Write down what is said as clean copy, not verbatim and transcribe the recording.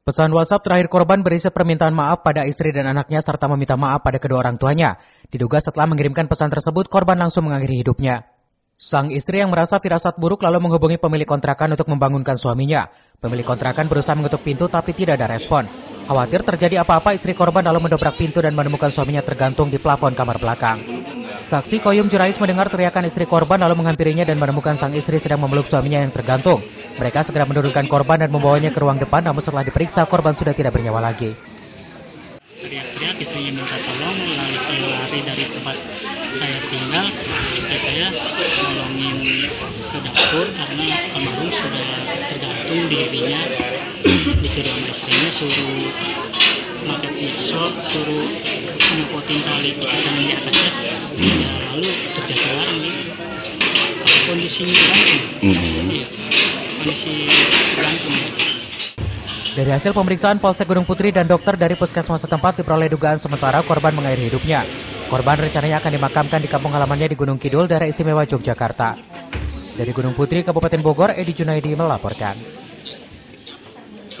Pesan WhatsApp terakhir korban berisi permintaan maaf pada istri dan anaknya serta meminta maaf pada kedua orang tuanya. Diduga setelah mengirimkan pesan tersebut, korban langsung mengakhiri hidupnya. Sang istri yang merasa firasat buruk lalu menghubungi pemilik kontrakan untuk membangunkan suaminya. Pemilik kontrakan berusaha mengetuk pintu tapi tidak ada respon. Khawatir terjadi apa-apa, istri korban lalu mendobrak pintu dan menemukan suaminya tergantung di plafon kamar belakang. Saksi Koyum Jurais mendengar teriakan istri korban lalu menghampirinya dan menemukan sang istri sedang memeluk suaminya yang tergantung. Mereka segera menurunkan korban dan membawanya ke ruang depan, namun setelah diperiksa korban sudah tidak bernyawa lagi. Teriak-teriak, istrinya minta tolong, lalu saya lari dari tempat saya tinggal. Saya nolongin ke dapur karena almarhum sudah tergantung dirinya. Disuruh sama istrinya, suruh pakai pisau, suruh nyopotin tali ikatan di atasnya. Ya, lalu terjatuh larang gitu. Kondisinya tergantung. Iya, kondisi tergantung. Dari hasil pemeriksaan Polsek Gunung Putri dan dokter dari puskesmas setempat diperoleh dugaan sementara korban mengakhiri hidupnya. Korban rencananya akan dimakamkan di kampung halamannya di Gunung Kidul, daerah istimewa Yogyakarta. Dari Gunung Putri, Kabupaten Bogor, Edi Junaidi melaporkan.